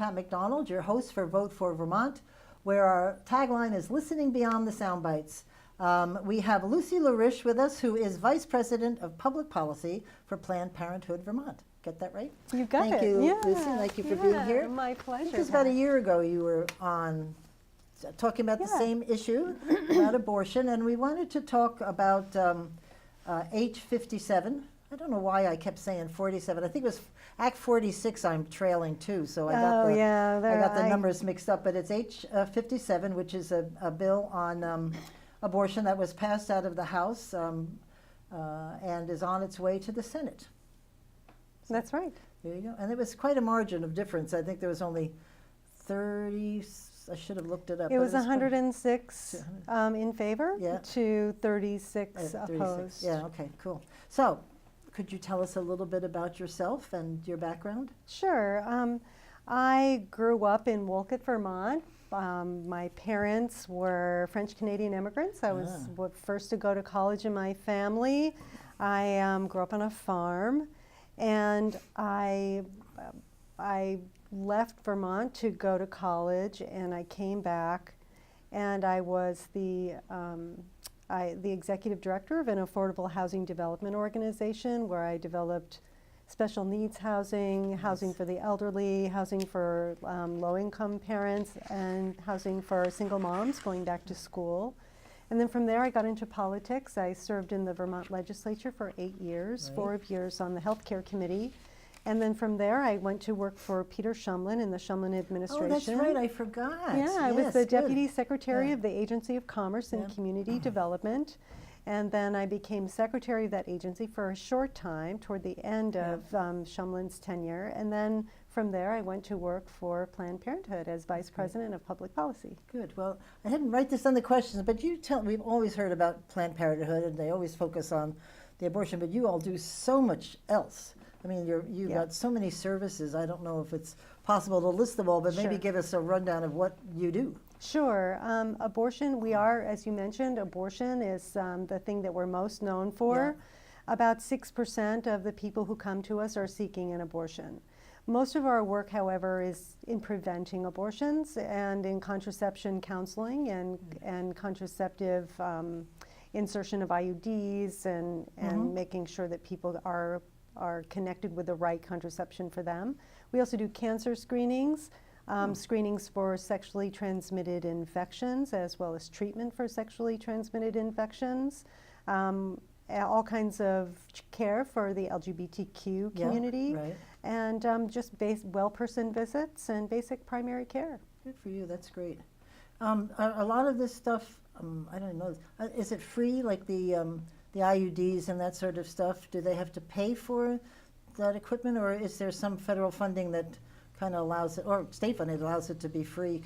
Pat McDonald, your host for Vote for Vermont, where our tagline is Listening Beyond the Sound Bites. We have Lucy LaRiche with us, who is Vice President of Public Policy for Planned Parenthood Vermont. Get that right? You got it. Thank you, Yeah. Lucy. Thank you for being here. My pleasure. Because about a year ago you were on talking about the same issue about abortion, and we wanted to talk about H.57. I don't know why I kept saying 47. I think it was Act 46 I'm trailing too, so I got the numbers mixed up. But it's H.57, which is a bill on abortion that was passed out of the House and is on its way to the Senate. So that's right. There you go. And it was quite a margin of difference. I think there was only 30, I should have looked it up. It was 106 in favor to 36 opposed. Yeah, okay, cool. So, could you tell us a little bit about yourself and your background? Sure. I grew up in Wolcott, Vermont. My parents were French-Canadian immigrants. I was first to go to college in my family. I grew up on a farm, and I left Vermont to go to college, and I came back, and I was the executive director of an affordable housing development organization where I developed special needs housing, housing for the elderly, housing for low-income parents, and housing for single moms going back to school. And then from there I got into politics. I served in the Vermont legislature for 8 years, 4 years on the healthcare committee. And then from there, I went to work for Peter Shumlin in the Shumlin administration. Oh, that's right. I forgot. Yeah, I was the Deputy Secretary of the Agency of Commerce and Community Development. And then I became secretary of that agency for a short time toward the end of Shumlin's tenure. And then from there, I went to work for Planned Parenthood as Vice President of Public Policy. Good. Well, I didn't write this on the questions, but we've always heard about Planned Parenthood, and they always focus on the abortion, but you all do so much else. I mean, you've got so many services. I don't know if it's possible to list them all, but maybe give us a rundown of what you do. Sure. Abortion, we are, as you mentioned, abortion is the thing that we're most known for. About 6% of the people who come to us are seeking an abortion. Most of our work, however, is in preventing abortions and in contraception counseling and contraceptive insertion of IUDs and making sure that people are connected with the right contraception for them. We also do cancer screenings, screenings for sexually transmitted infections, as well as treatment for sexually transmitted infections, all kinds of care for the LGBTQ community, and just well-person visits and basic primary care. Good for you. That's great. A lot of this stuff, I don't know, is it free, like the IUDs and that sort of stuff? Do they have to pay for that equipment, or is there some federal funding that kind of allows it, or state funding that allows it to be free?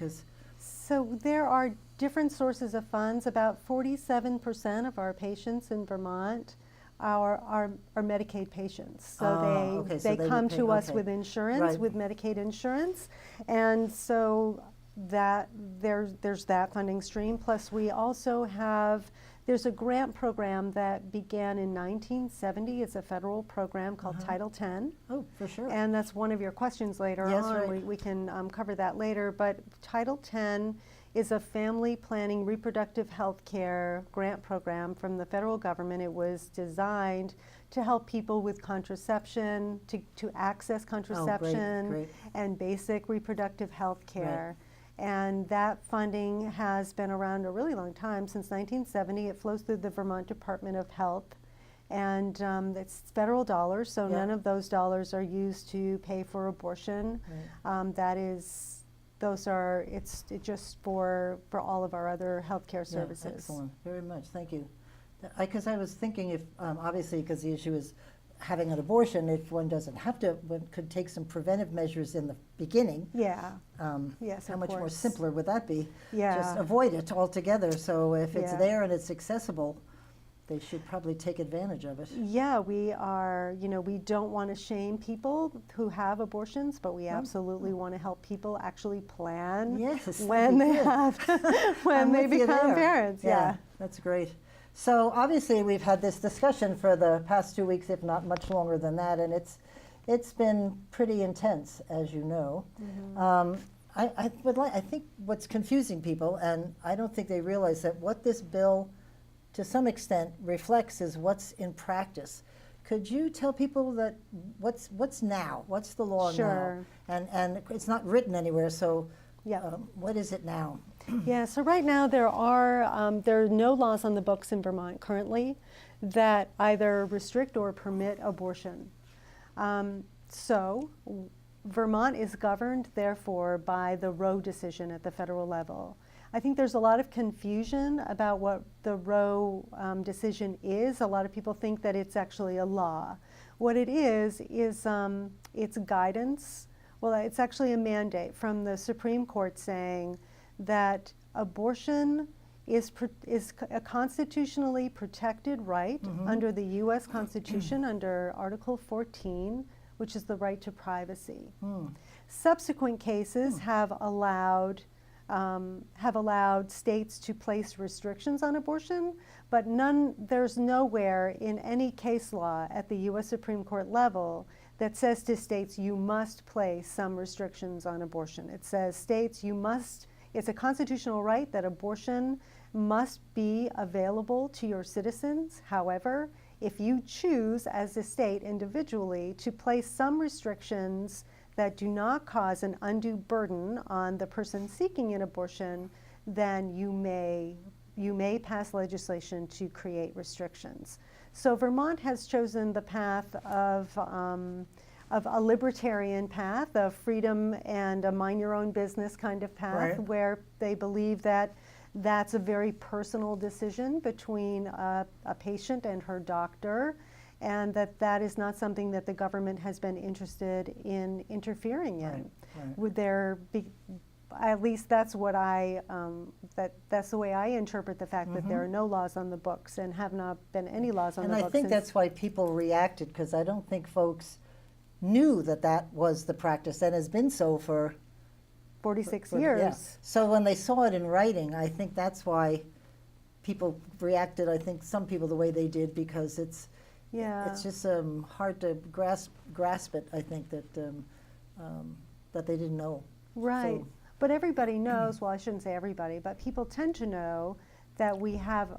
So there are different sources of funds. About 47% of our patients in Vermont are Medicaid patients. So they come to us with insurance, with Medicaid insurance, and so that there's that funding stream. Plus we also have, there's a grant program that began in 1970. It's a federal program called Title X. Oh, for sure. And that's one of your questions later on. We can cover that later. But Title X is a family planning reproductive health care grant program from the federal government. It was designed to help people with contraception, to access contraception and basic reproductive health care. And that funding has been around a really long time, since 1970. It flows through the Vermont Department of Health, and it's federal dollars, so none of those dollars are used to pay for abortion. It's just for all of our other healthcare services. Excellent, very much, thank you. Because I was thinking, if obviously, because the issue is having an abortion, if one doesn't have to, one could take some preventive measures in the beginning. Yes, how much more simpler would that be? Yeah. Just avoid it altogether. So if it's there and it's accessible, they should probably take advantage of it. Yeah, we are, we don't want to shame people who have abortions, but we absolutely want to help people actually plan when they when they become parents. Yeah, that's great. So obviously we've had this discussion for the past 2 weeks, if not much longer than that, and it's been pretty intense, as you know. I think what's confusing people, and I don't think they realize that what this bill, to some extent, reflects is what's in practice. Could you tell people that what's now? What's the law Sure. now? And it's not written anywhere, so Yeah. What is it now? Yeah, so right now there are no laws on the books in Vermont currently that either restrict or permit abortion. So Vermont is governed, therefore, by the Roe decision at the federal level. I think there's a lot of confusion about what the Roe decision is. A lot of people think that it's actually a law. What it is it's guidance. Well, it's actually a mandate from the Supreme Court saying that abortion is a constitutionally protected right under the U.S. Constitution, under Article 14, which is the right to privacy. Subsequent cases have allowed states to place restrictions on abortion, but there's nowhere in any case law at the U.S. Supreme Court level that says to states, you must place some restrictions on abortion. It says states, it's a constitutional right that abortion must be available to your citizens. However, if you choose as a state individually to place some restrictions that do not cause an undue burden on the person seeking an abortion, then you may pass legislation to create restrictions. So Vermont has chosen the path of a libertarian path, of freedom and a mind your own business kind of path, where they believe that that's a very personal decision between a patient and her doctor, and that is not something that the government has been interested in interfering in. Would there be, at least that's what that's the way I interpret the fact that there are no laws on the books and have not been any laws on the books. And I think that's why people reacted, because I don't think folks knew that was the practice, and has been so for 46 years. Yeah. So when they saw it in writing, I think that's why people reacted, I think some people the way they did, because it's just hard to grasp it, I think, that they didn't know. Right. So, but everybody knows, well, I shouldn't say everybody, but people tend to know that we have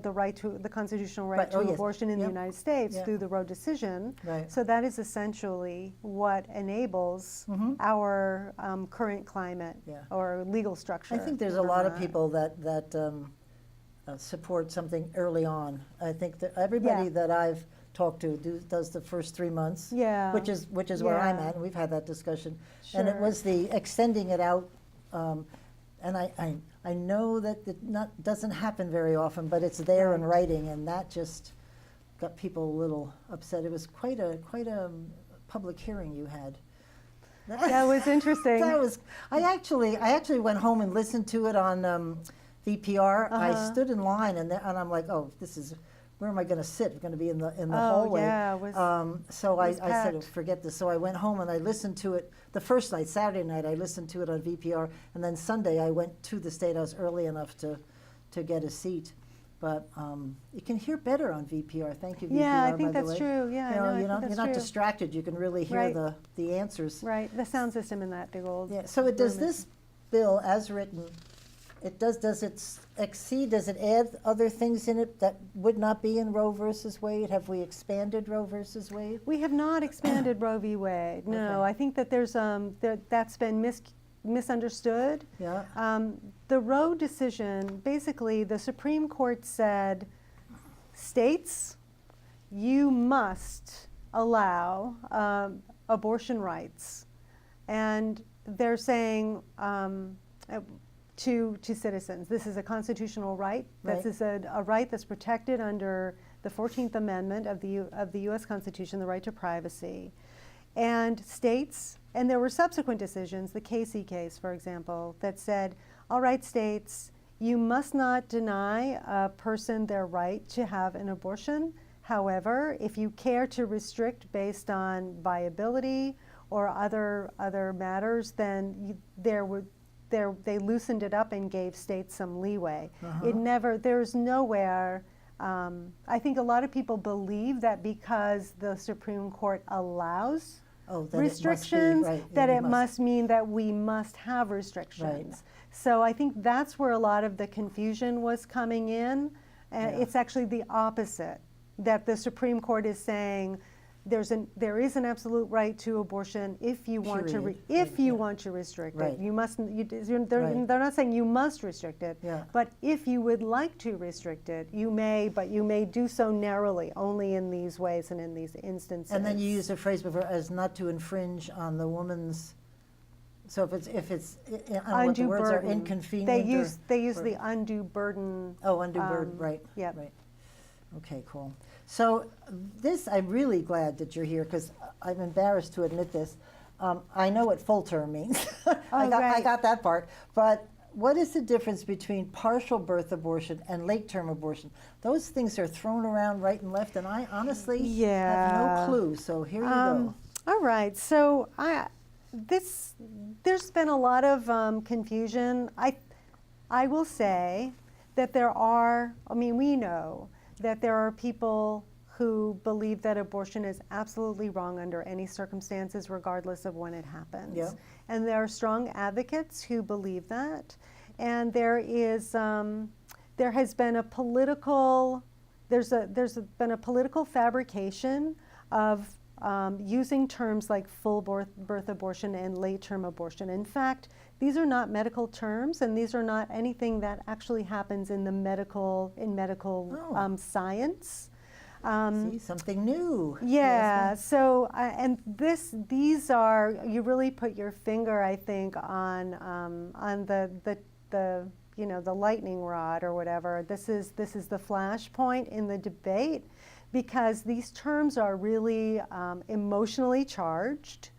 the constitutional right to abortion in the United States through the Roe decision. So that is essentially what enables our current climate or legal structure. I think there's a lot of people that support something early on. I think that everybody that I've talked to does the first 3 months, which is where I'm at, and we've had that discussion. And it was the extending it out, and I know that it doesn't happen very often, but it's there in writing, and that just got people a little upset. It was quite a public hearing you had. That was interesting. I actually went home and listened to it on VPR. I stood in line, and I'm like, oh, this is, where am I going to sit? I'm going to be in the hallway. So I said, forget this. So I went home and I listened to it. The first night, Saturday night, I listened to it on VPR, and then Sunday I went to the State House early enough to get a seat. But you can hear better on VPR. Thank you, VPR. Yeah, I think that's true. Yeah, you're not distracted. You can really hear the answers. Right, the sound system in that big old. Yeah. So does this bill, as written, does it exceed? Does it add other things in it that would not be in Roe versus Wade? Have we expanded Roe versus Wade? We have not expanded Roe v. Wade. No, I think that there's that's been misunderstood. Yeah. The Roe decision, basically, the Supreme Court said, states, you must allow abortion rights, and they're saying. To citizens. This is a constitutional right. This is a right that's protected under the 14th Amendment of the U.S. Constitution, the right to privacy. And states, and there were subsequent decisions, the Casey case, for example, that said, all right, states, you must not deny a person their right to have an abortion. However, if you care to restrict based on viability or other matters, then they loosened it up and gave states some leeway. There's nowhere I think a lot of people believe that because the Supreme Court allows restrictions, that it must mean that we must have restrictions. Right. So I think that's where a lot of the confusion was coming in. It's actually the opposite, that the Supreme Court is saying there is an absolute right to abortion if you want to want to restrict it. You mustn't. They're not saying you must restrict it, but if you would like to restrict it, you may. But you may do so narrowly, only in these ways and in these instances. And then you use a phrase before as not to infringe on the woman's. So if it's I don't know what the words are, inconvenient. They use the undue burden. Oh, undue burden. Right. Yeah. Right. Okay. Cool. So I'm really glad that you're here because I'm embarrassed to admit this. I know what full term means. I got that part. But what is the difference between partial birth abortion and late term abortion? Those things are thrown around right and left, and I honestly have no clue. So here you go. All right. So there's been a lot of confusion. I will say that we know that there are people who believe that abortion is absolutely wrong under any circumstances, regardless of when it happens. Yeah. And there are strong advocates who believe that. And there has been a political fabrication of using terms like full birth abortion and late-term abortion. In fact, these are not medical terms, and these are not anything that actually happens in medical science. See, something new. Yeah. So, and these are, you really put your finger, I think, on the lightning rod or whatever. This is the flashpoint in the debate, because these terms are really emotionally charged,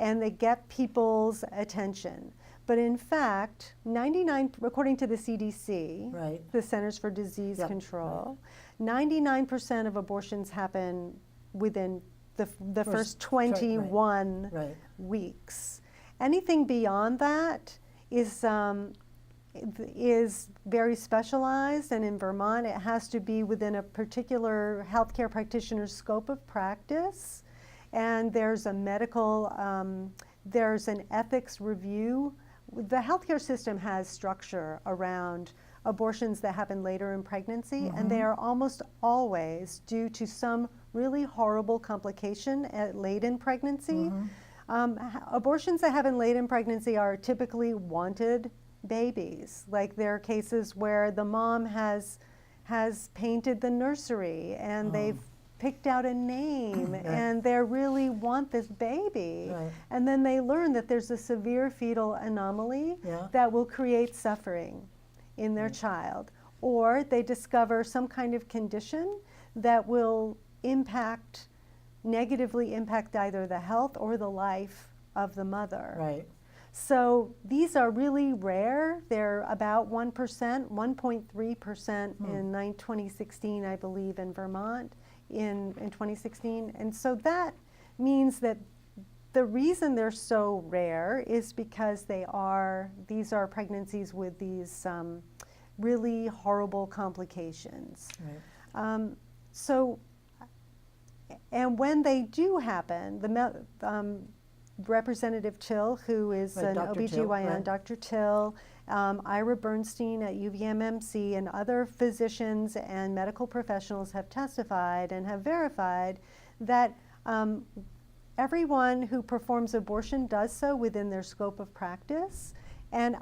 and they get people's attention. But in fact, according to the CDC, the Centers for Disease Control, 99% of abortions happen within the first 21 weeks. Anything beyond that is very specialized, and in Vermont it has to be within a particular healthcare practitioner's scope of practice, and there's an ethics review. The healthcare system has structure around abortions that happen later in pregnancy, and they are almost always due to some really horrible complication late in pregnancy. Abortions that happen late in pregnancy are typically wanted babies. Like, there are cases where the mom has painted the nursery, and they've picked out a name, and they really want this baby. And then they learn that there's a severe fetal anomaly that will create suffering in their child. Or they discover some kind of condition that will negatively impact either the health or the life of the mother. So these are really rare. They're about 1%, 1.3% in 2016, I believe, in Vermont in 2016. And so that means that the reason they're so rare is because these are pregnancies with these really horrible complications. And when they do happen, Representative Till, who is an OBGYN, Dr. Till, Ira Bernstein at UVMMC, and other physicians and medical professionals have testified and have verified that everyone who performs abortion does so within their scope of practice, and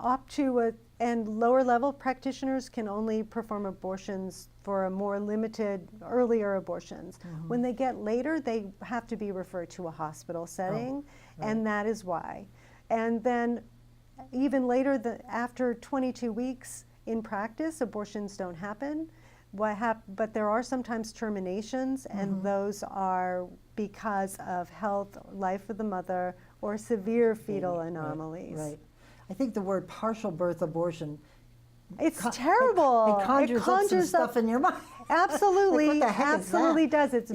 lower level practitioners can only perform abortions for a more limited, earlier abortions. When they get later, they have to be referred to a hospital setting, and that is why. And then even later, after 22 weeks in practice, abortions don't happen. But there are sometimes terminations, and those are because of health, life of the mother, or severe fetal anomalies. I think the word partial birth abortion, it's terrible. It conjures up some stuff in your mind. Absolutely, like, what the heck absolutely is that? does. It's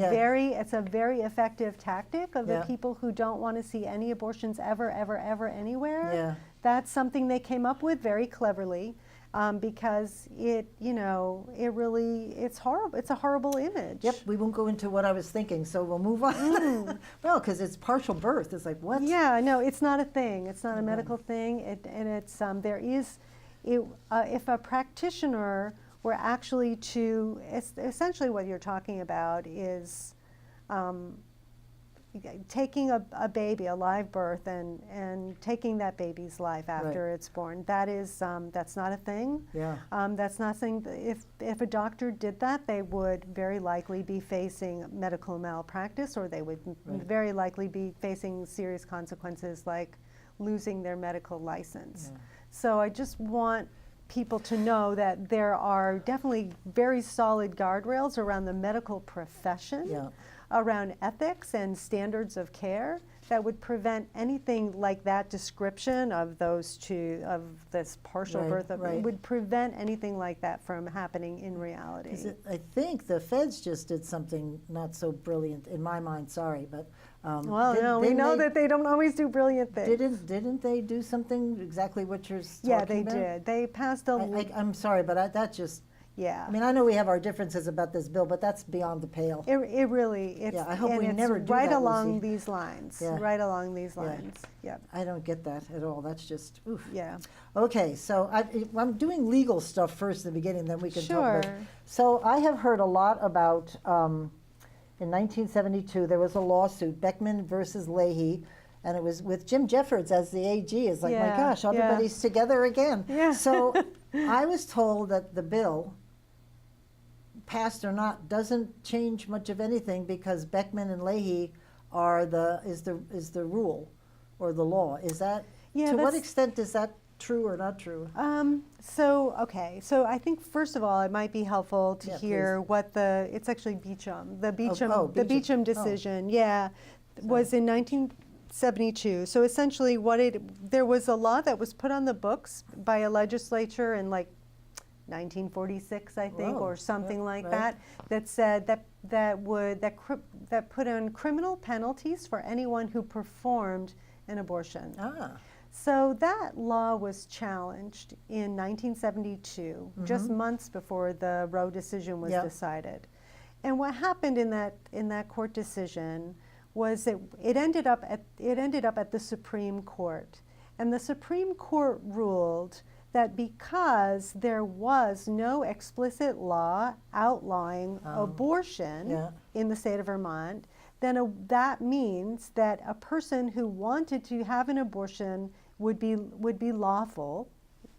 a very effective tactic of the people who don't want to see any abortions ever, ever, ever anywhere. That's something they came up with very cleverly. because it really, it's horrible. It's a horrible image. Yep, we won't go into what I was thinking, so we'll move on. Well, because it's partial birth. It's like, what? Yeah, no, it's not a thing. It's not a medical thing. And it's, if a practitioner were actually to, essentially what you're talking about is taking a baby, a live birth, and taking that baby's life after it's born. That is, that's not a thing. Yeah. That's not saying, if a doctor did that, they would very likely be facing medical malpractice, or they would very likely be facing serious consequences like losing their medical license. Yeah. So I just want people to know that there are definitely very solid guardrails around the medical profession, around ethics and standards of care that would prevent anything like that description of those two, of this partial birth, would prevent anything like that from happening in reality. I think the feds just did something not so brilliant, in my mind, sorry, but well, we know that they don't always do brilliant things. Didn't they do something exactly what you're talking about? Yeah, they did. They passed a... I'm sorry, but that just... Yeah. I mean, I know we have our differences about this bill, but that's beyond the pale. It really, it's, I hope we never do right that, along Lucy. these lines. Yeah. Right along these lines. Yeah. I don't get that at all. That's just, oof. Yeah. Okay, so I'm doing legal stuff first in the beginning, then we can talk about it. Sure. So I have heard a lot about, in 1972, there was a lawsuit, Beckman versus Leahy, and it was with Jim Jeffords as the AG. It's like, my gosh, everybody's together again. Yeah. So I was told that the bill, passed or not, doesn't change much of anything because Beckman and Leahy is the rule or the law. Is that, to what extent is that true or not true? So I think first of all, it might be helpful to hear what it's actually Beecham, the Beecham decision, was in 1972. So essentially there was a law that was put on the books by a legislature in like 1946, I think, or something like that, that said that put on criminal penalties for anyone who performed an abortion. So that law was challenged in 1972, just months before the Roe decision was decided. And what happened in that court decision was that it ended up at the Supreme Court, and the Supreme Court ruled that because there was no explicit law outlawing abortion in the state of Vermont, then that means that a person who wanted to have an abortion would be lawful.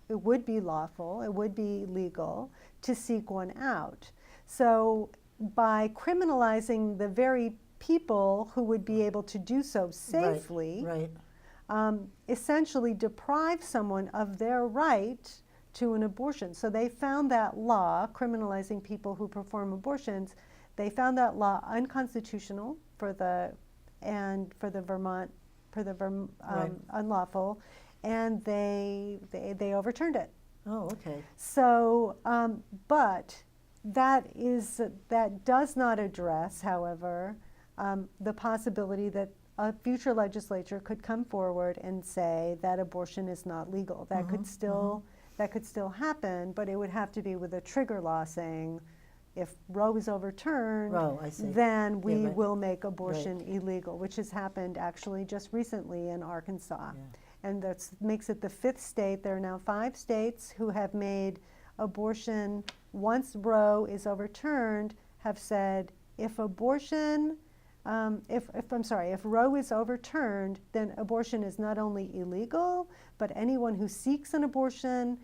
It would be lawful. It would be legal to seek one out. So by criminalizing the very people who would be able to do so safely, essentially deprive someone of their right to an abortion. So they found that law criminalizing people who perform abortions, they found that law unconstitutional for the Vermont, unlawful, and they overturned it. Oh, okay. So, but that does not address, however, the possibility that a future legislature could come forward and say that abortion is not legal. That could still happen, but it would have to be with a trigger law saying, if Roe is overturned, then we will make abortion illegal, which has happened actually just recently in Arkansas. And that makes it the 5th state. There are now 5 states who have made abortion, once Roe is overturned, have said if Roe is overturned, then abortion is not only illegal, but anyone who seeks an abortion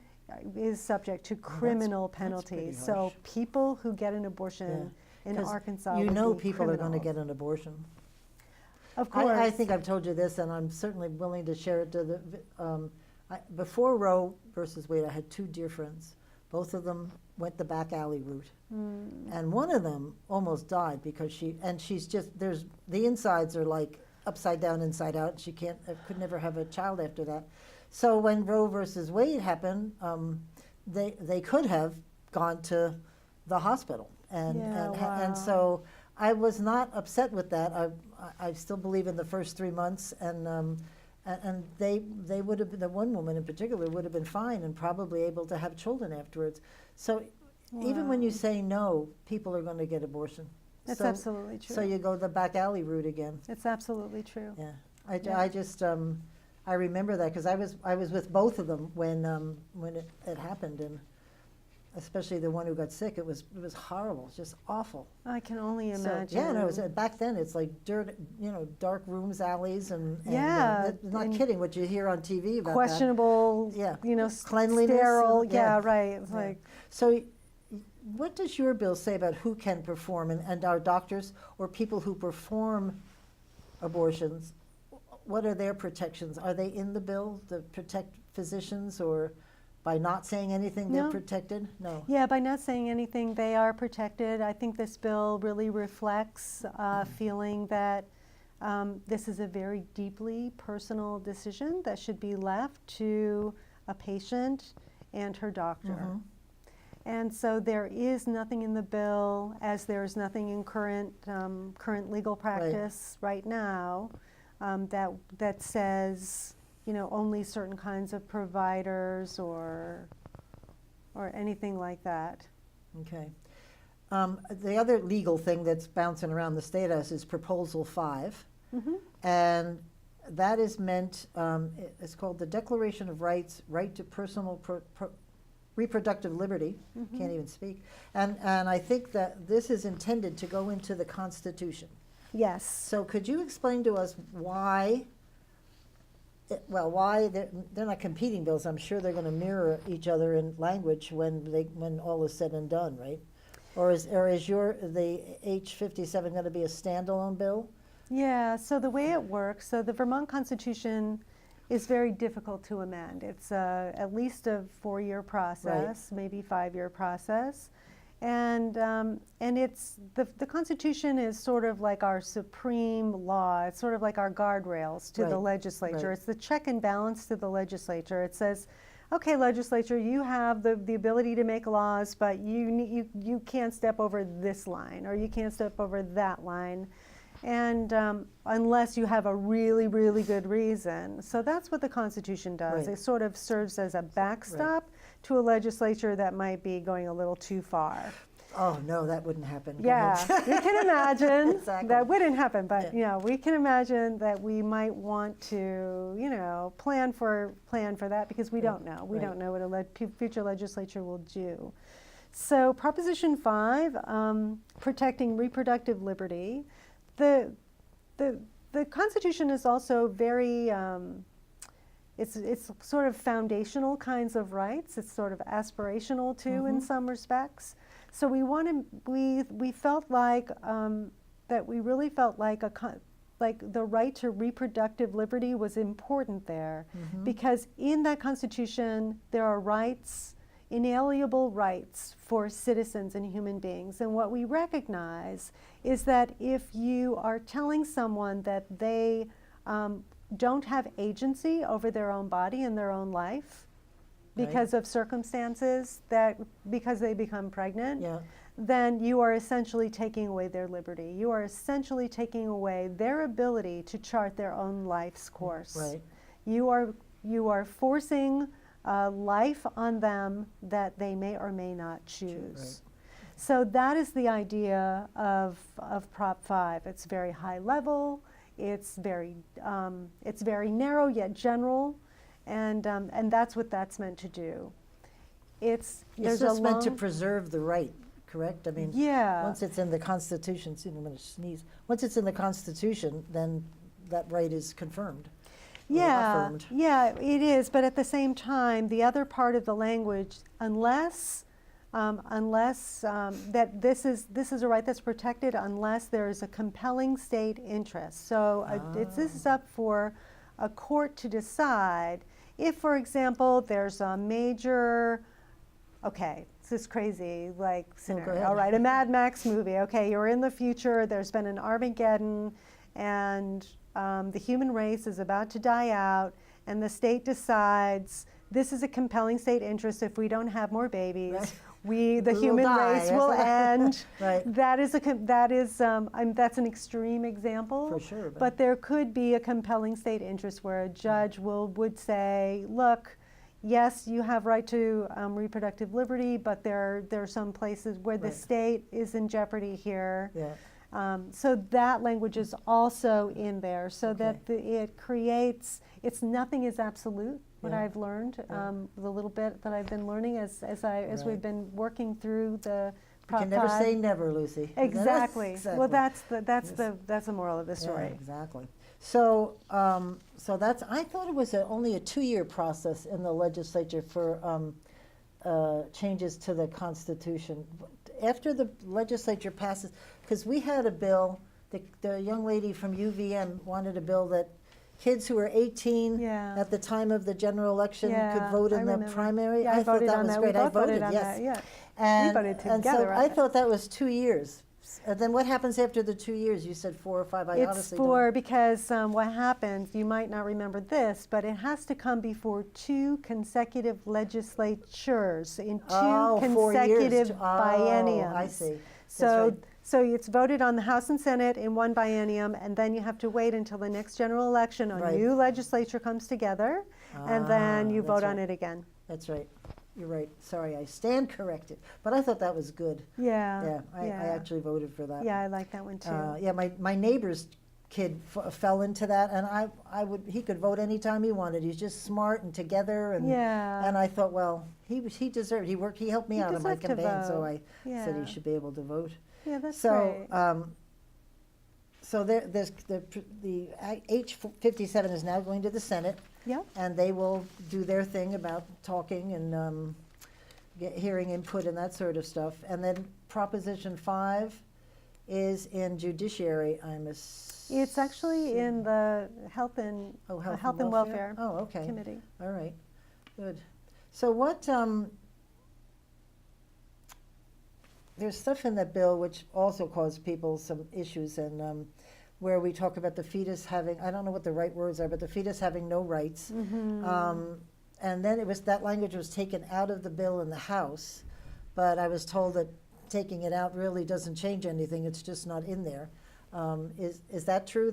is subject to criminal penalties. So people who get an abortion in Arkansas, people are going to get an abortion. Of course. I think I've told you this, and I'm certainly willing to share it to the. Before Roe versus Wade, I had 2 dear friends. Both of them went the back alley route, and one of them almost died because she's just the insides are like upside down, inside out. She could never have a child after that. So when Roe versus Wade happened, they could have gone to the hospital, and so I was not upset with that. I still believe in the first 3 months, and And they would have been, the one woman in particular would have been fine and probably able to have children afterwards. So even when you say no, people are going to get abortion. That's absolutely true. So you go the back alley route again. It's absolutely true. Yeah, I just I remember that because I was with both of them when it happened, and especially the one who got sick. It was horrible, just awful. I can only imagine. So, yeah, no, it was, back then it's like dirt, dark rooms, alleys, and yeah, not kidding what you hear on TV about questionable, that. Yeah, cleanliness, sterile. and, yeah, right. It's like so. What does your bill say about who can perform, and are doctors or people who perform abortions? What are their protections? Are they in the bill to protect physicians, or by not saying anything they're protected? No. Yeah, by not saying anything they are protected. I think this bill really reflects feeling that this is a very deeply personal decision that should be left to a patient and her doctor. Mm-hmm. And so there is nothing in the bill, as there is nothing in current legal practice right now, that says, only certain kinds of providers or anything like that. Okay. The other legal thing that's bouncing around the state house is Proposal 5, mm-hmm. and that is meant. It's called the Declaration of Rights: Right to Personal Reproductive Liberty. Mm-hmm. Can't even speak. And I think that this is intended to go into the Constitution. Yes. So could you explain to us why? Why they're not competing bills? I'm sure they're going to mirror each other in language when all is said and done, right? Or is the H.57 going to be a standalone bill? Yeah. So the way it works, so the Vermont Constitution is very difficult to amend. It's at least a 4-year process, right. Maybe 5-year process, and it's the Constitution is sort of like our supreme law. It's sort of like our guardrails to the legislature. Right. It's the check and balance to the legislature. It says, okay, legislature, you have the ability to make laws, but you can't step over this line, or you can't step over that line. And unless you have a really, really good reason. So that's what the Constitution does. Right. It sort of serves as a backstop to a legislature that might be going a little too far. Oh, no, that wouldn't happen. Yeah, we can imagine. Exactly. That wouldn't happen, but we can imagine that we might want to, plan for that, because we don't know. We don't know what a future legislature will do. So Proposition 5, protecting reproductive liberty. The Constitution is also very, it's sort of foundational kinds of rights. It's sort of aspirational too, mm-hmm. in some respects. So we felt like that we really felt like the right to reproductive liberty was important there, mm-hmm. because in that Constitution there are rights, inalienable rights for citizens and human beings. And what we recognize is that if you are telling someone that they don't have agency over their own body and their own life because of circumstances, because they become pregnant, then you are essentially taking away their liberty. You are essentially taking away their ability to chart their own life's course. Right. You are forcing life on them that they may or may not choose. Right. So that is the idea of Prop 5. It's very high level. It's very narrow yet general, and that's what that's meant to do. It's just meant to preserve the right, correct? I mean, once it's in the Constitution, I'm going to sneeze. Once it's in the Constitution, then that right is confirmed. Yeah, it is. But at the same time, the other part of the language, unless that this is a right that's protected, unless there is a compelling state interest. So this is up for a court to decide if, for example, there's a major. Okay, this is crazy, like scenario. All right, a Mad Max movie. Okay, you're in the future. There's been an Armageddon, and the human race is about to die out, and the state decides this is a compelling state interest. If we don't have more babies, the human race will end. Right. That's an extreme example. For sure. But there could be a compelling state interest where a judge would say, look, yes, you have right to reproductive liberty, but there are some places where the state is in jeopardy here. Yeah. So that language is also in there, so that it creates. Nothing is absolute. What I've learned, the little bit that I've been learning as we've been working through the. You can never say never, Lucy. Exactly. Exactly. Well, that's the moral of the story. Yeah, exactly. So, so that's. I thought it was only a 2-year process in the legislature for changes to the Constitution. After the legislature passes, because we had a bill, the young lady from UVM wanted a bill that kids who were 18 at the time of the general election could vote in the primary. Yeah, I thought that was great. I voted, yes. Yeah. And, we voted together. And so I thought that was 2 years. And then what happens after the 2 years? You said 4 or 5. I honestly don't. Because what happens, you might not remember this, but it has to come before 2 consecutive legislatures in 2 consecutive bienniums. I see. So it's voted on the House and Senate in 1 biennium, and then you have to wait until the next general election. A new legislature comes together, and then you vote on it again. That's right. You're right. Sorry, I stand corrected. But I thought that was good. Yeah. I actually voted for that. Yeah, I like that one too. My neighbor's kid fell into that, and he could vote anytime he wanted. He's just smart and together, and and I thought, well, he deserved. He helped me out in my campaign, so I said he should be able to vote. Yeah, that's great. So there's the H.57 is now going to the Senate. Yeah. And they will do their thing about talking and hearing input and that sort of stuff. And then Proposition 5 is in Judiciary, It's actually in the Health and Welfare Committee. All right, good. So what, there's stuff in that bill which also caused people some issues, and where we talk about the fetus having, I don't know what the right words are, but the fetus having no rights. And then that language was taken out of the bill in the House, but I was told that taking it out really doesn't change anything, it's just not in there. Is that true?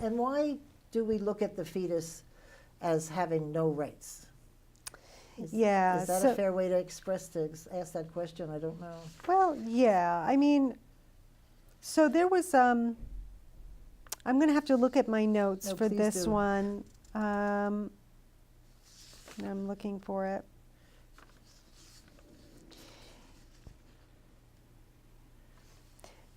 And why do we look at the fetus as having no rights? Is that a fair way to ask that question? I don't know. Well, yeah, I mean, so there was, I'm going to have to look at my notes for this one. I'm looking for it.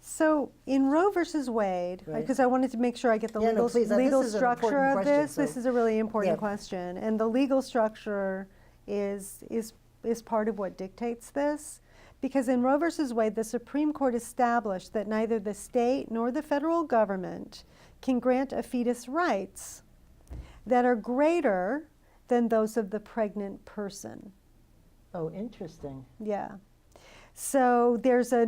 So in Roe versus Wade, because I wanted to make sure I get the legal structure of this. This is a really important question, and the legal structure is part of what dictates this. Because in Roe versus Wade, the Supreme Court established that neither the state nor the federal government can grant a fetus rights that are greater than those of the pregnant person. Oh, interesting. Yeah. So there's a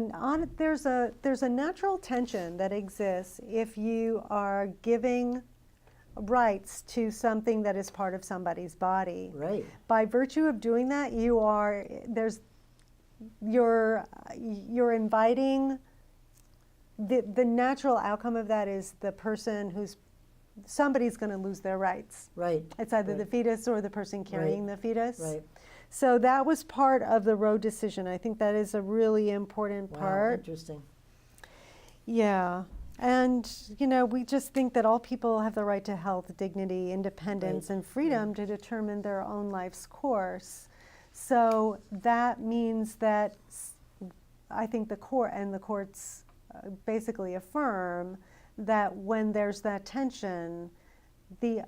natural tension that exists if you are giving rights to something that is part of somebody's body. Right. By virtue of doing that, you're inviting the natural outcome of that is the person somebody's going to lose their rights. Right. It's either the fetus or the person carrying the fetus. Right. So that was part of the Roe decision. I think that is a really important part. Wow, interesting. Yeah. And, we just think that all people have the right to health, dignity, independence, and freedom to determine their own life's course. So that means that I think the courts basically affirm that when there's that tension,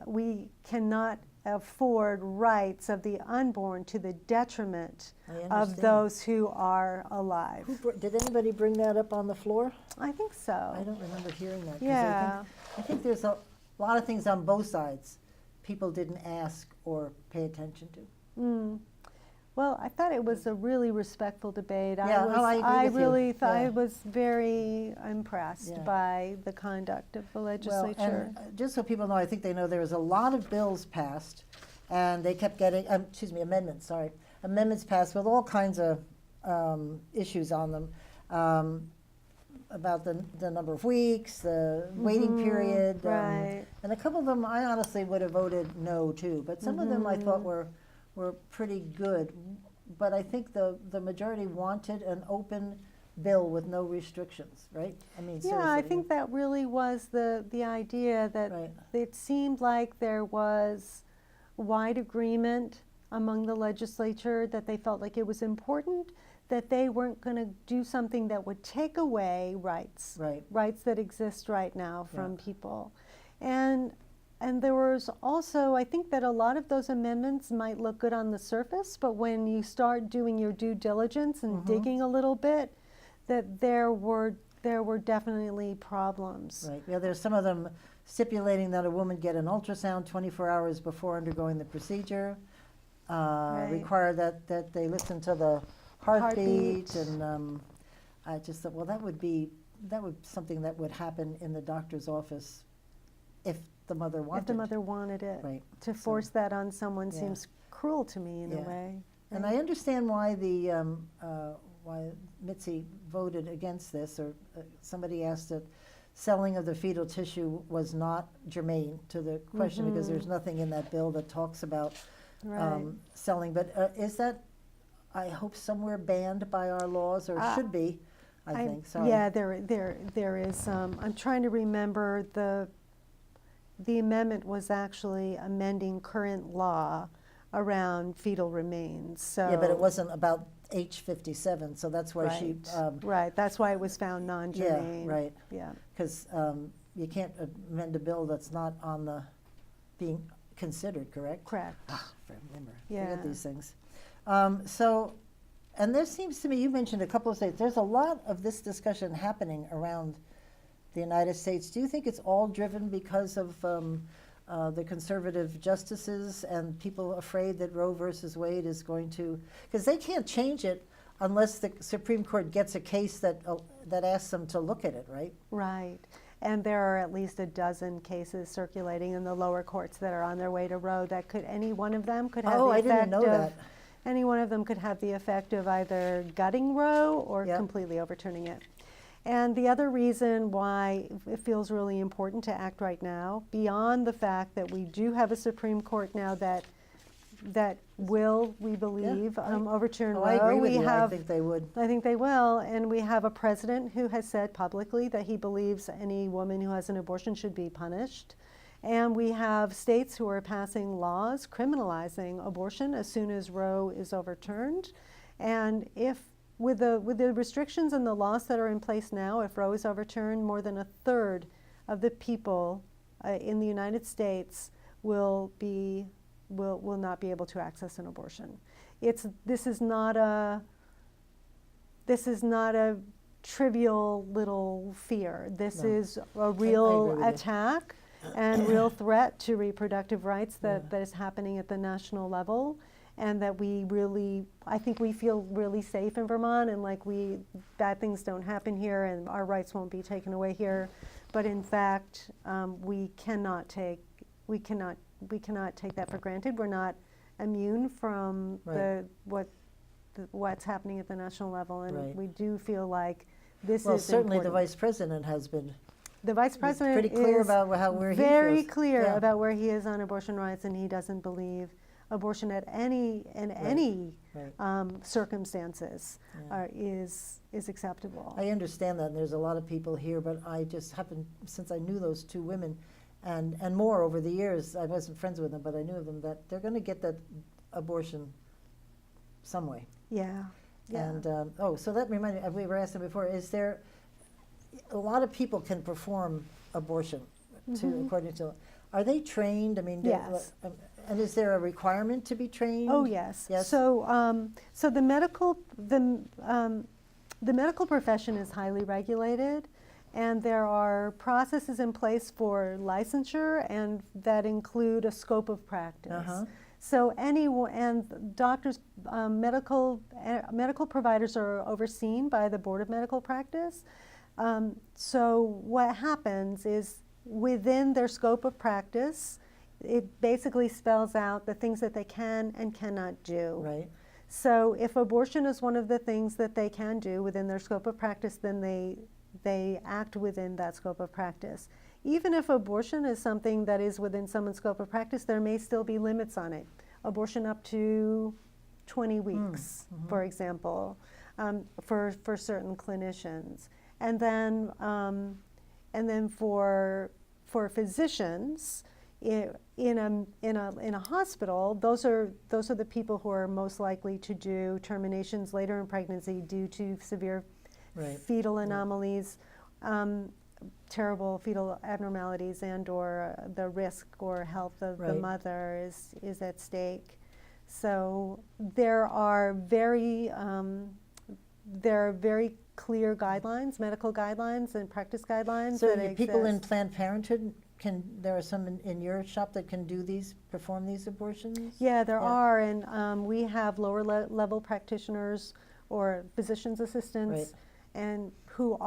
we cannot afford rights of the unborn to the detriment of those who are alive. Did anybody bring that up on the floor? I think so. I don't remember hearing that. Yeah. I think there's a lot of things on both sides people didn't ask or pay attention to. Well, I thought it was a really respectful debate. Yeah, I was very impressed by the conduct of the legislature. Well, and just so people know, I think they know there was a lot of bills passed, and they kept getting, amendments, sorry. amendments passed with all kinds of issues on them, about the number of weeks, the waiting period, right. and a couple of them I honestly would have voted no to, but some of them I thought were pretty good. But I think the majority wanted an open bill with no restrictions, right? I mean, yeah, I think that really was the idea, that right. It seemed like there was wide agreement among the legislature that they felt like it was important, that they weren't going to do something that would take away rights, right. rights that exist right now from people. And there was also, I think that a lot of those amendments might look good on the surface, but when you start doing your due diligence and digging a little bit, that there were definitely problems. Right. Yeah, there's some of them stipulating that a woman get an ultrasound 24 hours before undergoing the procedure, require that they listen to the heartbeat. And I just thought, well, that would something that would happen in the doctor's office if the mother wanted. If the mother wanted it. Right. To force that on someone seems cruel to me in a way. Right? And I understand why why Mitzi voted against this, or somebody asked that selling of the fetal tissue was not germane to the question, because there's nothing in that bill that talks about selling. But is that, I hope, somewhere banned by our laws, or should be, I think. Sorry. Yeah, there is. I'm trying to remember, the amendment was actually amending current law around fetal remains. So yeah, but it wasn't about H.57, so that's why she. Right, that's why it was found non-germane. Yeah, right. Yeah. Because you can't amend a bill that's not on the being considered, correct? Correct. Remember, Yeah. forget these things. So, and there seems to me, you mentioned a couple of states, there's a lot of this discussion happening around the United States. Do you think it's all driven because of the conservative justices and people afraid that Roe versus Wade is going to, because they can't change it unless the Supreme Court gets a case that asks them to look at it, right? Right. And there are at least a dozen cases circulating in the lower courts that are on their way to Roe that any one of them could have the effect I didn't know that. Any one of them could have the effect of either gutting Roe or completely overturning it. And the other reason why it feels really important to act right now, beyond the fact that we do have a Supreme Court now that will, we believe, overturn Roe. I agree with you. I think they would. I think they will. And we have a president who has said publicly that he believes any woman who has an abortion should be punished. And we have states who are passing laws criminalizing abortion as soon as Roe is overturned. And with the restrictions and the laws that are in place now, if Roe is overturned, more than a third of the people in the United States will not be able to access an abortion. This is not a trivial little fear. This is a real attack and real threat to reproductive rights that is happening at the national level. And that I think we feel really safe in Vermont, and like bad things don't happen here, and our rights won't be taken away here. But in fact, we cannot take that for granted. We're not immune from what's happening at the national level, and we do feel like this is important. Well, certainly the Vice President has been. The Vice President pretty clear about where he feels. Very clear about where he is on abortion rights, and he doesn't believe abortion in any circumstances is acceptable. I understand that, and there's a lot of people here, but I just happened, since I knew those two women, and more over the years, I wasn't friends with them, but I knew of them, that they're going to get that abortion some way. Yeah. And so that reminded me, we were asking before, is there, a lot of people can perform abortion, according to, are they trained? I mean, yes. And is there a requirement to be trained? Oh yes. Yes. So the medical profession is highly regulated, and there are processes in place for licensure, and that include a scope of practice. So and doctors, medical providers are overseen by the Board of Medical Practice. So what happens is, within their scope of practice, it basically spells out the things that they can and cannot do. Right. So if abortion is one of the things that they can do within their scope of practice, then they act within that scope of practice. Even if abortion is something that is within someone's scope of practice, there may still be limits on it. Abortion up to 20 weeks, for example, for certain clinicians. And then for physicians, in a hospital, those are the people who are most likely to do terminations later in pregnancy due to severe fetal anomalies, terrible fetal abnormalities, and/or the risk or health of the mother is at stake. So there are very clear guidelines, medical guidelines, and practice guidelines. So the people in Planned Parenthood there are some in your shop that can perform these abortions? Yeah, there are, and we have lower level practitioners or physician's assistants, and who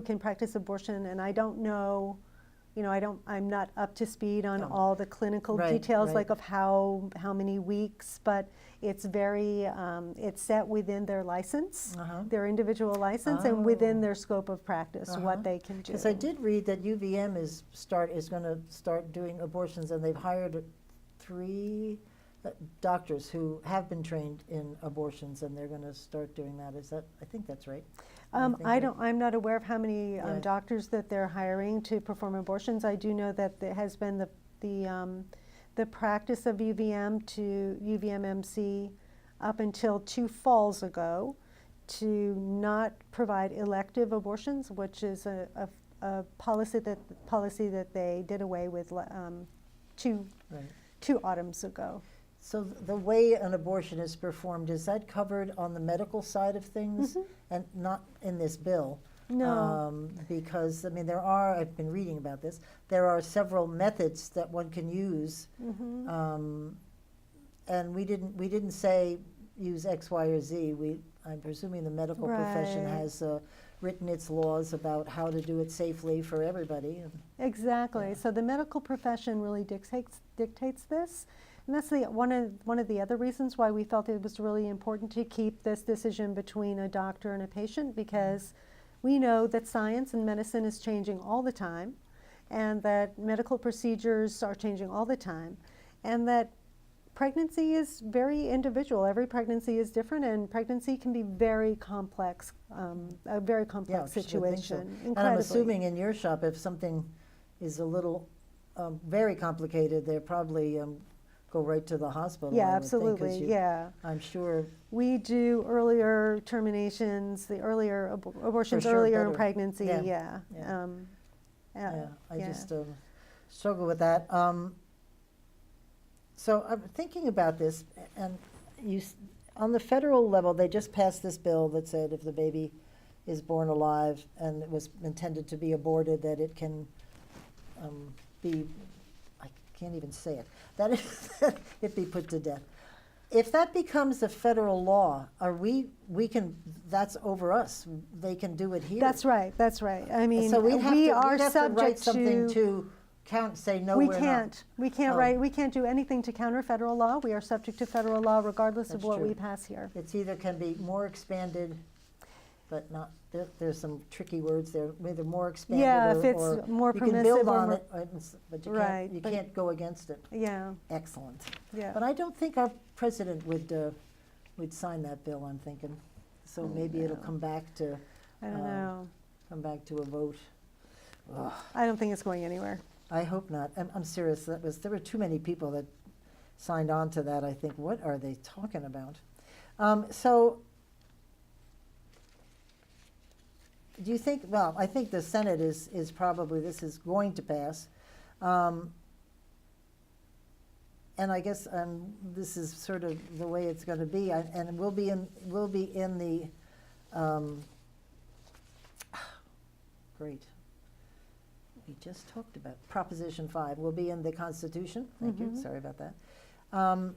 can practice abortion. And I don't know, I'm not up to speed on all the clinical details, like of how many weeks, but it's it's set within their license, their individual license, and within their scope of practice, what they can do. Because I did read that UVM is going to start doing abortions, and they've hired 3 doctors who have been trained in abortions, and they're going to start doing that. I think that's right. I'm not aware of how many doctors that they're hiring to perform abortions. I do know that there has been the practice of UVM to UVMMC up until 2 falls ago to not provide elective abortions, which is a policy that they did away with 2 autumns ago. So the way an abortion is performed, is that covered on the medical side of things and not in this bill? No. Because, I've been reading about this, there are several methods that one can use, and we didn't say use X, Y, or Z. I'm presuming the medical profession has written its laws about how to do it safely for everybody. Exactly. So the medical profession really dictates this. And that's one of the other reasons why we felt it was really important to keep this decision between a doctor and a patient, because we know that science and medicine is changing all the time, and that medical procedures are changing all the time, and that pregnancy is very individual. Every pregnancy is different, and pregnancy can be very complex, a very complex situation. So. And I'm assuming in your shop, if something is a little very complicated, they're probably go right to the hospital. Yeah, absolutely. I'm sure. We do earlier terminations, the earlier abortions earlier in pregnancy. I just struggle with that. So I'm thinking about this, and on the federal level, they just passed this bill that said if the baby is born alive and it was intended to be aborted, that it can be, I can't even say it, that it be put to death. If that becomes a federal law, that's over us. They can do it here. That's right. I mean, so we are subject to write something to say no. We can't do anything to counter federal law. We are subject to federal law regardless of what we pass here. It's either can be more expanded, but not. There's some tricky words there. Either more expanded, if it's more permissive, you can build on it, but you can't go against it. Yeah. Excellent. Yeah. But I don't think our president would sign that bill. I'm thinking, so maybe it'll come back to. I don't know. Come back to a vote. Ugh. I don't think it's going anywhere. I hope not. I'm serious. There were too many people that signed on to that. I think, what are they talking about? So do you think, well, I think the Senate is probably, this is going to pass. And I guess this is sort of the way it's going to be. And we'll be in the, great. We just talked about Proposition 5 will be in the Constitution. Thank you. Sorry about that. I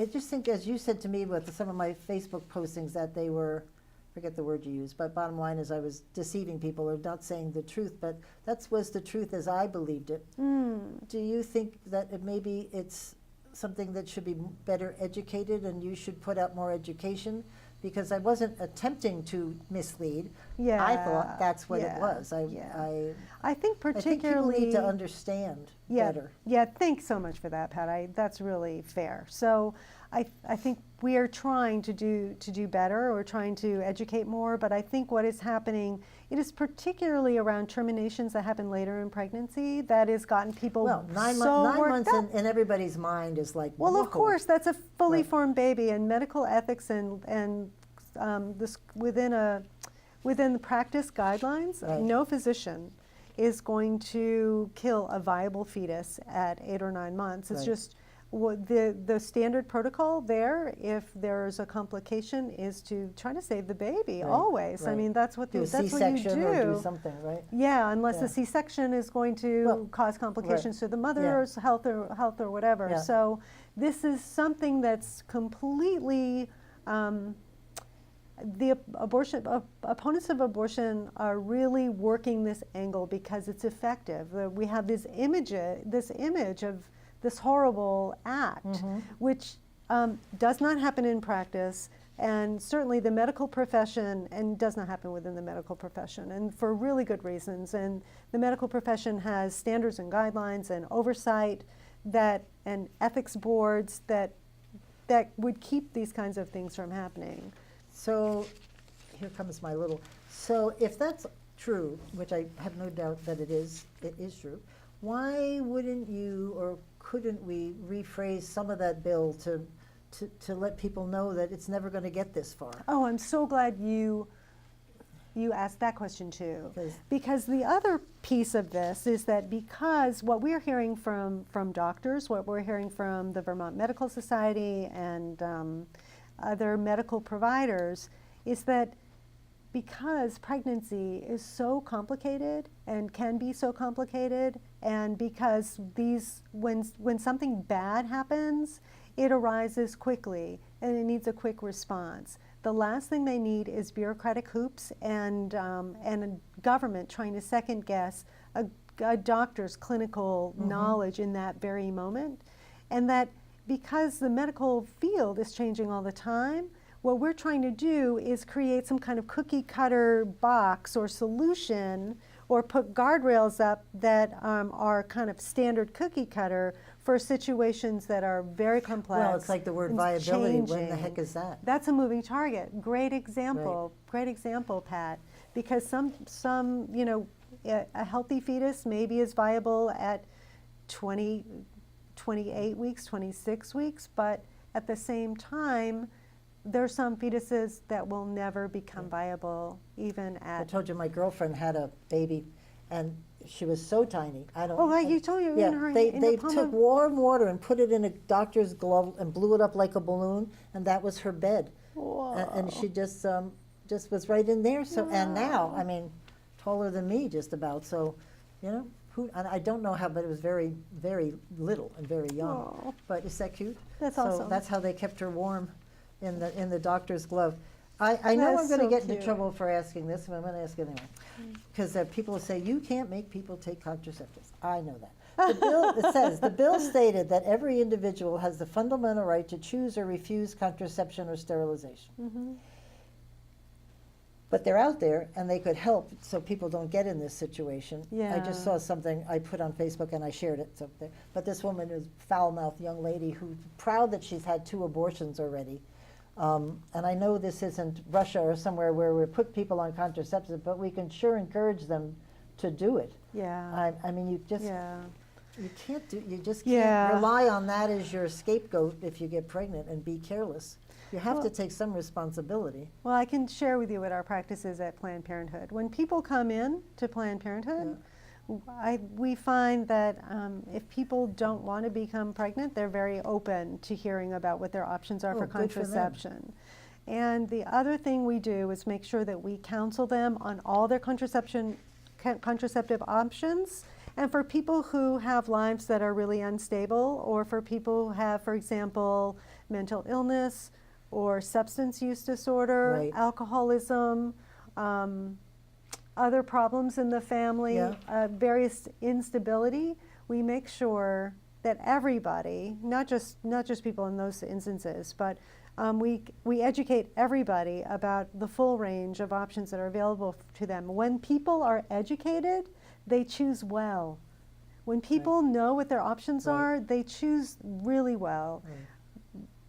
just think, as you said to me with some of my Facebook postings, that they were, forget the word you used, but bottom line is I was deceiving people or not saying the truth, but that was the truth as I believed it. Do you think that maybe it's something that should be better educated, and you should put out more education, because I wasn't attempting to mislead. Yeah, I thought that's what it was. I think particularly people need to understand better. Yeah, thanks so much for that, Pat. That's really fair. So I think we are trying to do better, or trying to educate more, but I think what is happening, it is particularly around terminations that happen later in pregnancy that has gotten people nine months in everybody's mind is like, well, whoa. of course, that's a fully formed baby, and medical ethics and this within the practice guidelines, no physician is going to kill a viable fetus at 8 or 9 months. It's just the standard protocol there, if there's a complication, is to try to save the baby always. I mean, that's what do that's what you do. Or do something, right? Yeah, unless the C-section is going to cause complications to the mother's health or whatever. Yeah. So this is something that's completely. The opponents of abortion are really working this angle because it's effective. We have this image of this horrible act, which does not happen in practice, and certainly the medical profession, and does not happen within the medical profession, and for really good reasons. And the medical profession has standards and guidelines and oversight and ethics boards that would keep these kinds of things from happening. So here comes my little, so if that's true, which I have no doubt that it is true, why wouldn't you, or couldn't we rephrase some of that bill to let people know that it's never going to get this far? Oh, I'm so glad you asked that question too. Because the other piece of this is that, because what we're hearing from doctors, what we're hearing from the Vermont Medical Society and other medical providers, is that because pregnancy is so complicated and can be so complicated, and because when something bad happens, it arises quickly and it needs a quick response. The last thing they need is bureaucratic hoops and a government trying to second guess a doctor's clinical knowledge in that very moment. And that because the medical field is changing all the time, what we're trying to do is create some kind of cookie cutter box or solution, or put guardrails up that are kind of standard cookie cutter for situations that are very complex. Well, it's like the word viability. Changing. When the heck is that? That's a moving target. Great example. Right. Great example, Pat. Because some a healthy fetus maybe is viable at 28 weeks, 26 weeks, but at the same time, there are some fetuses that will never become viable, even at... I told you my girlfriend had a baby, and she was so tiny. You told me yeah, in her... They took warm water and put it in a doctor's glove and blew it up like a balloon, and that was her bed. Whoa. And she just was right in there. So and now, I mean, taller than me just about. So, and I don't know how, but it was very, very little and very young. Aww. But is that cute? That's so awesome. That's how they kept her warm in the doctor's glove. I know I'm going to get into trouble for asking this, but I'm going to ask anyway. Because people say, you can't make people take contraceptives. I know that. The bill, it says, the bill stated that every individual has the fundamental right to choose or refuse contraception or sterilization. But they're out there, and they could help so people don't get in this situation. Yeah. I just saw something I put on Facebook, and I shared it. But this woman is a foul-mouthed young lady who's proud that she's had 2 abortions already. And I know this isn't Russia or somewhere where we put people on contraceptives, but we can sure encourage them to do it. Yeah. I mean, you just Yeah. can't rely on that as your scapegoat if you get pregnant and be careless. You have to take some responsibility. Well, I can share with you what our practice is at Planned Parenthood. When people come in to Planned Parenthood, we find that if people don't want to become pregnant, they're very open to hearing about what their options are for contraception. And the other thing we do is make sure that we counsel them on all their contraceptive options. And for people who have lives that are really unstable, or for people who have, for example, mental illness or substance use disorder, alcoholism, other problems in the family, various instability, we make sure that everybody, not just people in those instances, but we educate everybody about the full range of options that are available to them. When people are educated, they choose well. When people know what their options are, they choose really well.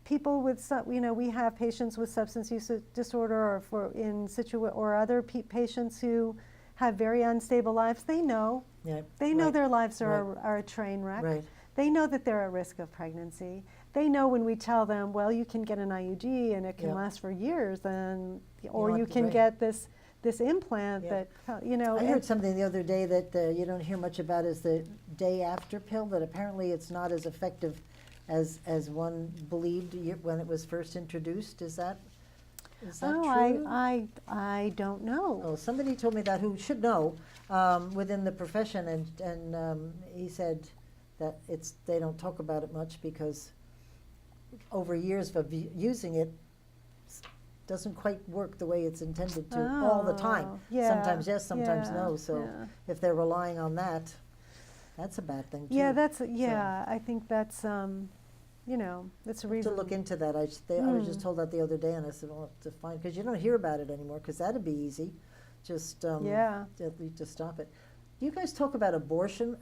People with, we have patients with substance use disorder, or other patients who have very unstable lives. They know. They know their lives are a train wreck. They know that they're at risk of pregnancy. They know when we tell them, well, you can get an IUD and it can last for years, or you can get this implant that, I heard something the other day that you don't hear much about is the day after pill, that apparently it's not as effective as one believed when it was first introduced. Is that true? I don't know. Oh, somebody told me that who should know within the profession, and he said that they don't talk about it much because over years of using it doesn't quite work the way it's intended to all the time. Sometimes yes, sometimes no. So if they're relying on that, that's a bad thing too. I think that's that's a reason to look into that. I was just told that the other day, and I said, well, to find, because you don't hear about it anymore, because that'd be easy, just to stop it. Do you guys talk about adoption?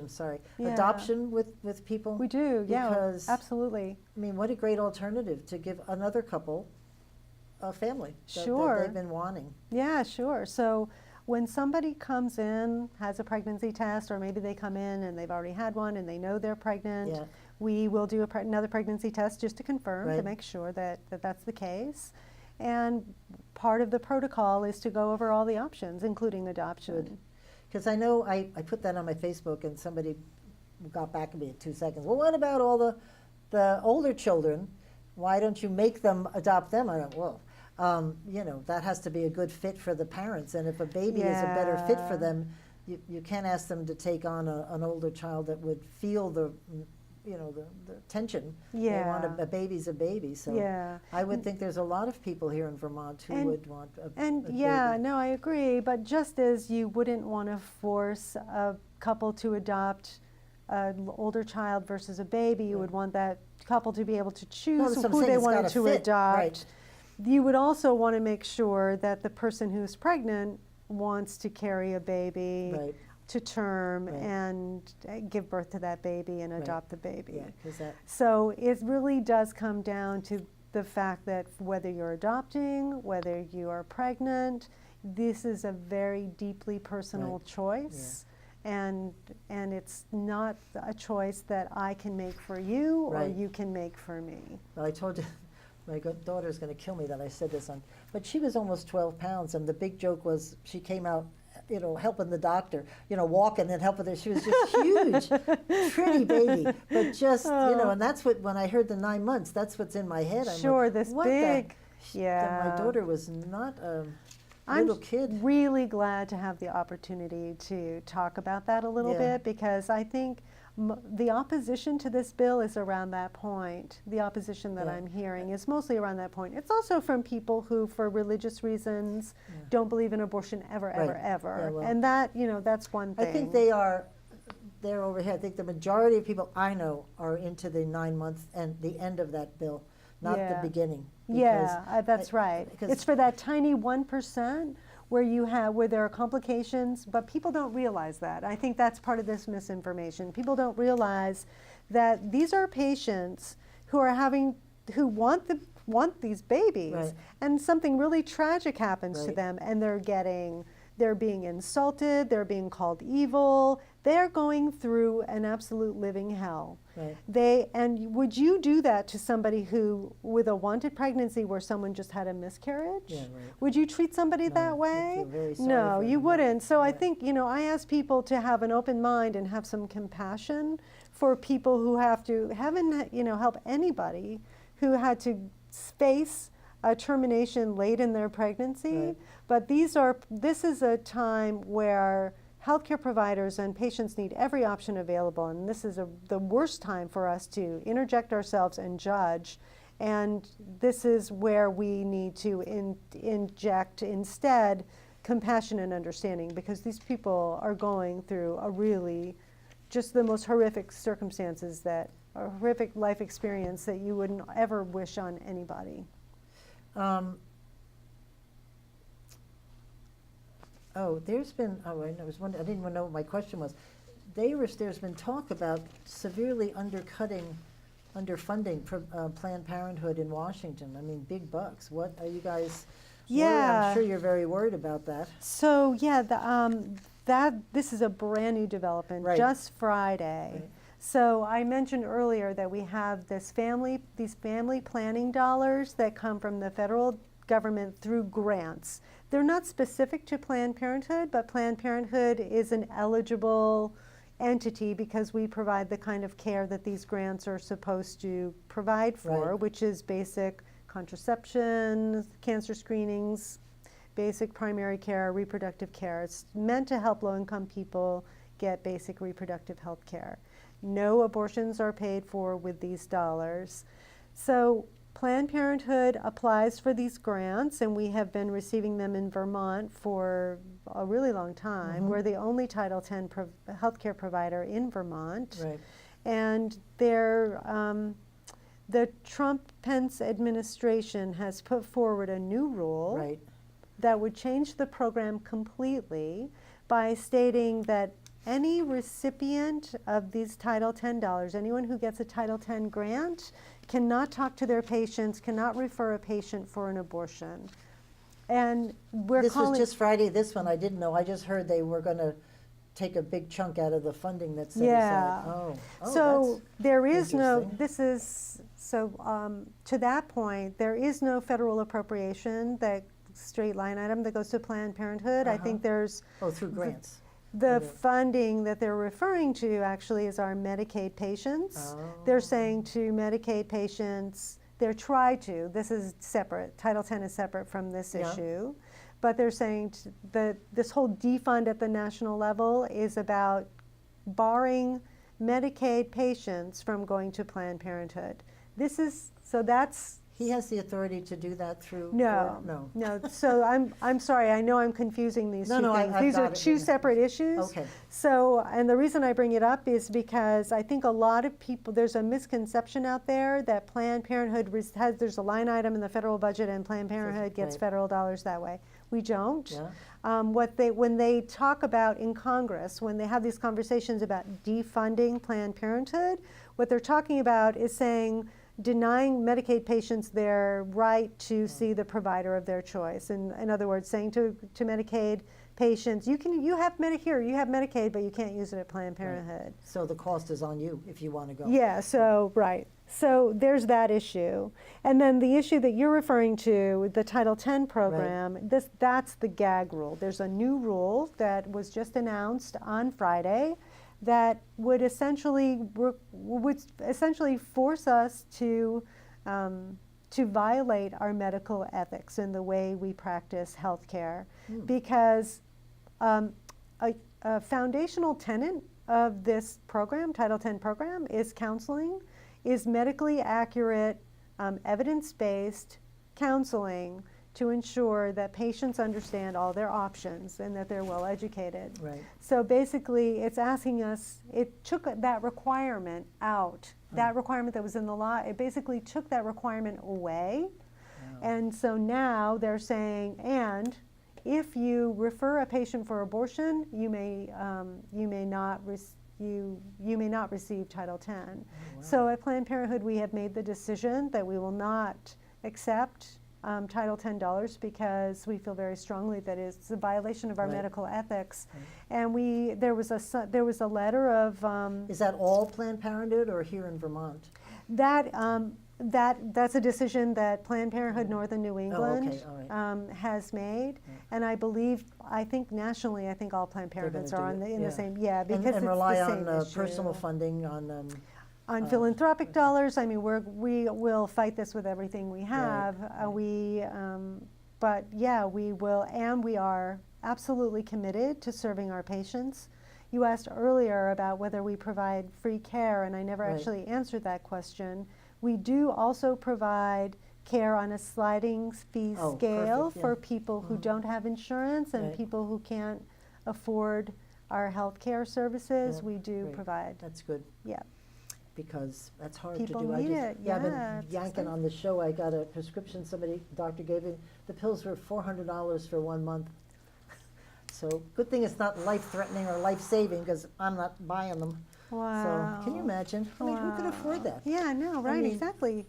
Sorry, adoption with people. We do, because, absolutely. I mean, what a great alternative to give another couple a family that they've been wanting. Yeah, sure. So when somebody comes in, has a pregnancy test, or maybe they come in and they've already had one and they know they're pregnant, we will do another pregnancy test just to confirm, to make sure that that's the case. And part of the protocol is to go over all the options, including adoption. Because I know I put that on my Facebook, and somebody got back at me in 2 seconds. Well, what about all the older children? Why don't you make them adopt them? I went, well, that has to be a good fit for the parents. And if a baby is a better fit for them, you can't ask them to take on an older child that would feel the tension. They want a baby's a baby. So I would think there's a lot of people here in Vermont who would want a baby. No, I agree. But just as you wouldn't want to force a couple to adopt an older child versus a baby, you would want that couple to be able to choose who they wanted to adopt. You would also want to make sure that the person who's pregnant wants to carry a baby to term and give birth to that baby and adopt the baby. So it really does come down to the fact that whether you're adopting, whether you are pregnant, this is a very deeply personal choice. And it's not a choice that I can make for you or you can make for me. Well, I told you, my daughter's going to kill me that I said this on, but she was almost 12 pounds, and the big joke was she came out, helping the doctor, walking and helping her. She was just huge, pretty baby, but just, and that's when I heard the 9 months, that's what's in my head. I'm like, this big. My daughter was not a little kid. I'm really glad to have the opportunity to talk about that a little bit, because I think the opposition to this bill is around that point. The opposition that I'm hearing is mostly around that point. It's also from people who, for religious reasons, don't believe in abortion ever. And that, that's one thing. I think they're over here. I think the majority of people I know are into the 9 months and the end of that bill, not the beginning. That's right. It's for that tiny 1% where there are complications, but people don't realize that. I think that's part of this misinformation. People don't realize that these are patients who want these babies, and something really tragic happens to them, and they're being insulted, they're being called evil, they're going through an absolute living hell. And would you do that to somebody who, with a wanted pregnancy where someone just had a miscarriage? Would you treat somebody that way? No, you wouldn't. So I think, I ask people to have an open mind and have some compassion for people who have to, help anybody who had to face a termination late in their pregnancy. But this is a time where healthcare providers and patients need every option available, and this is the worst time for us to interject ourselves and judge. And this is where we need to inject instead compassion and understanding, because these people are going through a really just the most horrific circumstances, that a horrific life experience that you wouldn't ever wish on anybody. There's been, I didn't even know what my question was. There's been talk about severely underfunding for Planned Parenthood in Washington. I mean, big bucks. What are you guys worried? I'm sure you're very worried about that. So yeah, this is a brand new development, just Friday. Right. So I mentioned earlier that we have these family planning dollars that come from the federal government through grants. They're not specific to Planned Parenthood, but Planned Parenthood is an eligible entity because we provide the kind of care that these grants are supposed to provide for, which is basic contraception, cancer screenings, basic primary care, reproductive care. It's meant to help low-income people get basic reproductive health care. No abortions are paid for with these dollars. So Planned Parenthood applies for these grants, and we have been receiving them in Vermont for a really long time. We're the only Title X healthcare provider in Vermont. Right. And the Trump-Pence administration has put forward a new rule that would change the program completely by stating that any recipient of these Title X dollars, anyone who gets a Title X grant, cannot talk to their patients, cannot refer a patient for an abortion. And this was just Friday, this one, I didn't know. I just heard they were going to take a big chunk out of the funding that's set aside. So there is no, to that point, there is no federal appropriation, that straight line item that goes to Planned Parenthood. I think there's... through grants. The funding that they're referring to actually is our Medicaid patients. They're saying to Medicaid patients, this is separate, Title X is separate from this issue, but they're saying that this whole defund at the national level is about barring Medicaid patients from going to Planned Parenthood. He has the authority to do that through? No. So I'm sorry. I know I'm confusing these two things. These are two separate issues. Okay. So, and the reason I bring it up is because I think a lot of people, there's a misconception out there that Planned Parenthood there's a line item in the federal budget and Planned Parenthood gets federal dollars that way. We don't. When they talk about in Congress, when they have these conversations about defunding Planned Parenthood, what they're talking about is saying, denying Medicaid patients their right to see the provider of their choice. In other words, saying to Medicaid patients, you have Medicaid, but you can't use it at Planned Parenthood. So the cost is on you if you want to go. Yeah, so there's that issue. And then the issue that you're referring to, the Title X program, that's the gag rule. There's a new rule that was just announced on Friday that would essentially force us to violate our medical ethics in the way we practice healthcare, because a foundational tenet of this program, Title X program, is counseling, is medically accurate, evidence-based counseling to ensure that patients understand all their options and that they're well educated. Right. So basically, it's asking us, it took that requirement out, that requirement that was in the law, it basically took that requirement away. And so now they're saying, and if you refer a patient for abortion, you may not receive Title X. So at Planned Parenthood, we have made the decision that we will not accept Title X dollars because we feel very strongly that it's a violation of our medical ethics. And there was a letter of... Is that all Planned Parenthood or here in Vermont? That's a decision that Planned Parenthood Northern New England has made, and I think nationally, I think all Planned Parenthoods are in the same, because and rely on personal funding on philanthropic dollars. I mean, we will fight this with everything we have. But yeah, we will, and we are absolutely committed to serving our patients. You asked earlier about whether we provide free care, and I never actually answered that question. We do also provide care on a sliding fee scale for people who don't have insurance and people who can't afford our healthcare services, Yeah, we do great. provide. That's good. Yeah. Because that's hard People to do. need it. Yeah, I've been Yeah, it's yanking on the show. I got a prescription doctor gave me. The pills were $400 for 1 month. So good thing it's not life-threatening or life-saving because I'm not buying them. Wow. So can you imagine? I mean, who could afford that? Yeah, no, right, mean, exactly.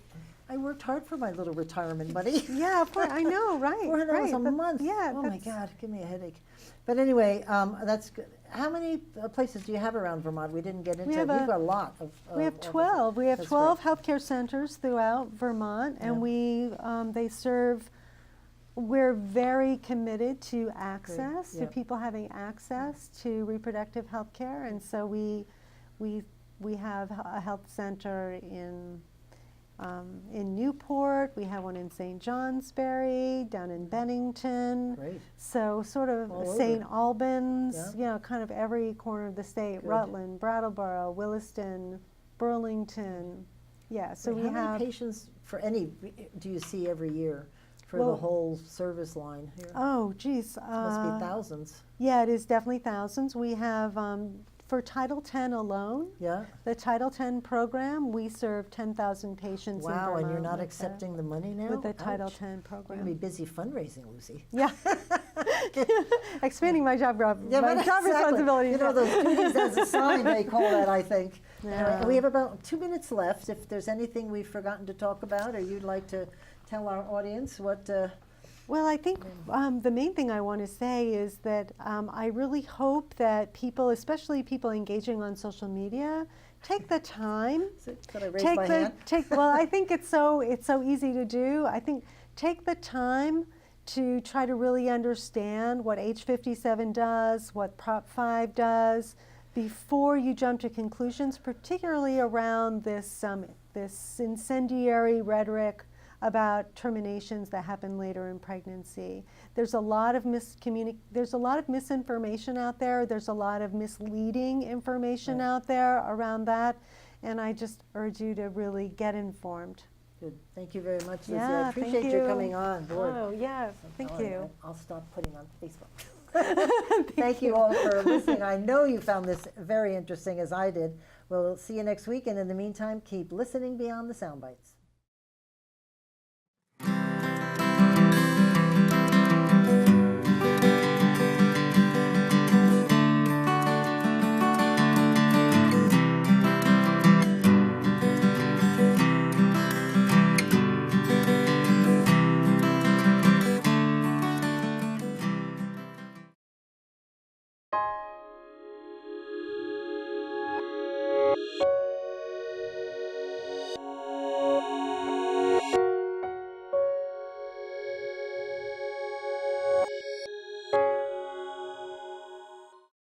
I worked hard for my little retirement money. Yeah, I know, right. $400 a right. month. Yeah. Oh my God, give me a headache. But anyway, that's good. How many places do you have around Vermont? We didn't get into. We've got a lot of. We have 12. We have That's 12 great. healthcare centers throughout Vermont, and Yeah. they serve. We're very committed to access, Yeah. to people having access to reproductive health care, and so we have a health center in Newport. We have one in St. Johnsbury, down in Bennington. Great. So sort of All St. over. Albans, Yeah. you know, kind of every corner of the state. Good. Rutland, Brattleboro, Williston, Burlington. Yeah, so we how have. many patients for any do you see every year for the Well, whole service line here? Oh, geez. Must be thousands. Yeah, it is definitely thousands. We have, for Title X alone, Yeah. the Title X program, we serve 10,000 patients in Wow, Vermont. and you're not with accepting the money now? with the Title Ouch. X You're program. gonna be busy fundraising, Lucy. Yeah. Expanding my job, Yeah, my but job exactly. responsibilities. You know, those duties as assigned, they call that, I think. Yeah. We have about 2 minutes left. If there's anything we've forgotten to talk about, or you'd like to tell our audience what. Well, I think the main thing I want to say is that I really hope that people, especially people engaging on social media, take the time. Could I raise my hand? Well, I think it's so easy to do. I think take the time to try to really understand what H.57 does, what Prop 5 does, before you jump to conclusions, particularly around this incendiary rhetoric about terminations that happen later in pregnancy. There's a lot of misinformation out there. There's a lot of misleading information out there around that, and I just urge you to really get informed. Good. Thank you very much, Lucy. Yeah, I appreciate thank you you. coming on board. Oh, yeah, thank you. I'll stop putting on Facebook. Thank you all for listening. I know you found this very interesting, as I did. We'll see you next week, and in the meantime, keep listening beyond the sound bites.